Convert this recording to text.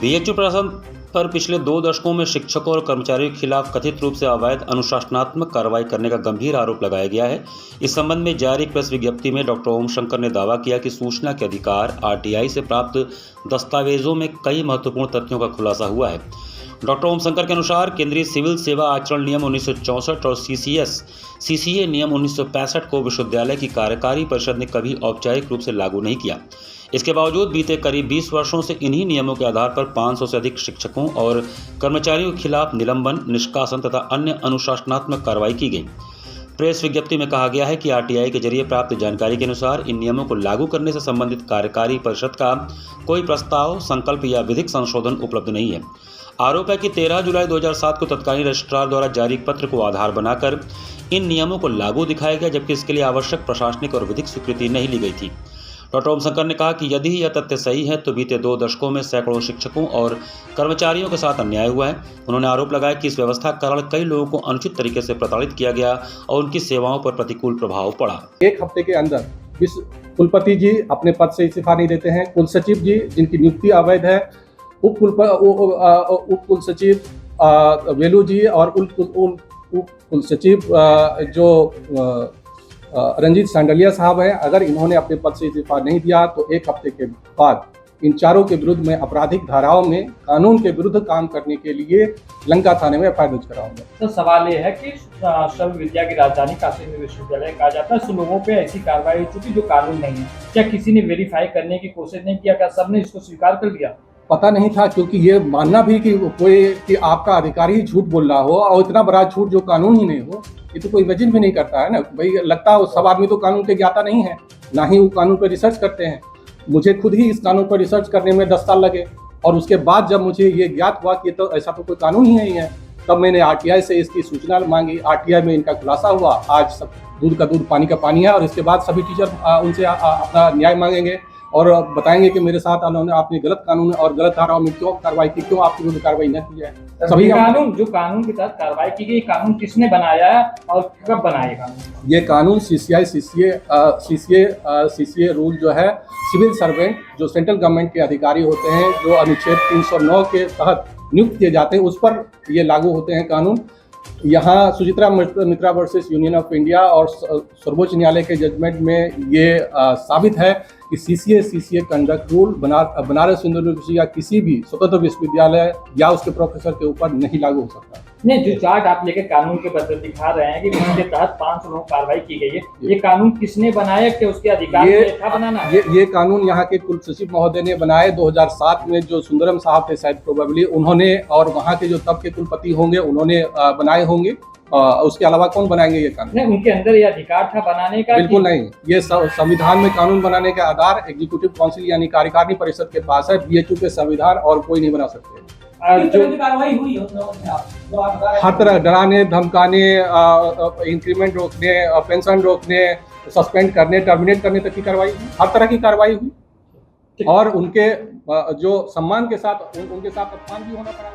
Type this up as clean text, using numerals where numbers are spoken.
BHU प्रशासन पर पिछले 2 दशकों में शिक्षकों और कर्मचारियों के खिलाफ कथित रूप से अवैध अनुशासनात्मक कार्रवाई करने का गंभीर आरोप लगाया गया है। इस संबंध में जारी प्रेस विज्ञप्ति में डॉक्टर ओम शंकर ने दावा किया कि सूचना के अधिकार आरटीआई से प्राप्त दस्तावेजों में कई महत्वपूर्ण तथ्यों का खुलासा हुआ है। डॉक्टर ओम शंकर के अनुसार केंद्रीय सिविल सेवा आचरण नियम 1964 और सीसीए नियम 1965 को विश्वविद्यालय की कार्यकारी परिषद ने कभी औपचारिक रूप से लागू नहीं किया। इसके बावजूद बीते करीब 20 वर्षों से इन्हीं नियमों के आधार पर 500 से अधिक शिक्षकों और कर्मचारियों के खिलाफ निलंबन, निष्कासन तथा अन्य अनुशासनात्मक कार्रवाई की गई। प्रेस विज्ञप्ति में कहा गया है कि आरटीआई के जरिए प्राप्त जानकारी के अनुसार इन नियमों को लागू करने से संबंधित कार्यकारी परिषद का कोई प्रस्ताव, संकल्प या विधिक संशोधन उपलब्ध नहीं है। आरोप है कि 13 जुलाई 2007 को तत्कालीन रजिस्ट्रार द्वारा जारी पत्र को आधार बनाकर इन नियमों को लागू दिखाया गया, जबकि इसके लिए आवश्यक प्रशासनिक और विधिक स्वीकृति नहीं ली गई थी। डॉक्टर ओम शंकर ने कहा कि यदि यह तथ्य सही है तो बीते 2 दशकों में सैकड़ों शिक्षकों और कर्मचारियों के साथ अन्याय हुआ है। उन्होंने आरोप लगाया कि इस व्यवस्था के कारण कई लोगों को अनुचित तरीके से प्रताड़ित किया गया और उनकी सेवाओं पर प्रतिकूल प्रभाव पड़ा। 1 हफ्ते के अंदर कुलपति जी अपने पद से इस्तीफा नहीं देते हैं, कुल सचिव जी जिनकी नियुक्ति अवैध है, उप कुल सचिव वेलू जी और उप कुल सचिव जो रंजीत सांडलिया साहब हैं, अगर इन्होंने अपने पद से इस्तीफा नहीं दिया तो 1 हफ्ते के बाद इन चारों के विरुद्ध में आपराधिक धाराओं में कानून के विरुद्ध काम करने के लिए लंका थाने में एफआईआर दर्ज कराऊंगा। तो सवाल ये है कि सर्व विद्या की राजधानी काशी विश्वविद्यालय कहा जाता है, लोगों पे ऐसी कार्रवाई हो चुकी जो कानून नहीं है। क्या किसी ने वेरीफाई करने की कोशिश नहीं किया? क्या सबने इसको स्वीकार कर लिया? पता नहीं था, क्योंकि ये मानना भी कि आपका अधिकारी ही झूठ बोल रहा हो और इतना बड़ा झूठ जो कानून ही नहीं हो, ये तो कोई इमेजिन भी नहीं करता है ना भाई। लगता है सब आदमी तो कानून के ज्ञाता नहीं है, ना ही वो कानून पर रिसर्च करते हैं। मुझे खुद ही इस कानून पर रिसर्च करने में 10 साल लगे और उसके बाद जब मुझे ये ज्ञात हुआ कि तो ऐसा तो कोई कानून ही नहीं है, तब मैंने आरटीआई से इसकी सूचना मांगी। आरटीआई में इनका खुलासा हुआ। आज सब दूध का दूध पानी का पानी है और इसके बाद सभी टीचर उनसे अपना न्याय मांगेंगे और बताएंगे कि मेरे साथ आपने गलत कानून और गलत धाराओं में क्यों कार्रवाई की, क्यों आपकी विरुद्ध कार्रवाई न की जाए। सभी कानून जो कानून के तहत कार्रवाई की गई, कानून किसने बनाया और कब बनाया कानून? ये कानून सीसीए रूल जो है, सिविल सर्वेंट जो सेंट्रल गवर्नमेंट के अधिकारी होते हैं, जो अनुच्छेद 309 के तहत नियुक्त किए जाते हैं, उस पर ये लागू होते हैं कानून। यहाँ सुचित्रा मित्रा वर्सेस यूनियन ऑफ इंडिया और सर्वोच्च न्यायालय के जजमेंट में ये साबित है कि CCA conduct rule Banaras Hindu university या किसी भी स्वतंत्र विश्वविद्यालय या उसके प्रोफेसर के ऊपर नहीं लागू हो सकता। नहीं, जो चार्ट आप लेकर कानून के बदले दिखा रहे हैं कि इसके तहत 500 लोगों कार्रवाई की गई है, ये कानून किसने बनाया? कि उसके अधिकार था बनाना? ये कानून यहाँ के कुल सचिव महोदय ने बनाए 2007 में, जो सुंदरम साहब थे शायद प्रोबेबली उन्होंने, और वहाँ के जो तब के कुलपति होंगे उन्होंने बनाए होंगे। उसके अलावा कौन बनाएंगे ये कानून? नहीं, उनके अंदर ये अधिकार था बनाने का? बिल्कुल नहीं। ये संविधान में कानून बनाने का आधार एग्जीक्यूटिव काउंसिल यानी कार्यकारिणी परिषद के पास है। बीएचयू के संविधान और कोई नहीं बना सकते। जो कार्रवाई हुई हर तरह डराने, धमकाने, इंक्रीमेंट रोकने, पेंशन रोकने, सस्पेंड करने, टर्मिनेट करने तक की कार्रवाई, हर तरह की कार्रवाई हुई और उनके जो सम्मान के साथ उनके साथ अपमान भी होना पड़ा।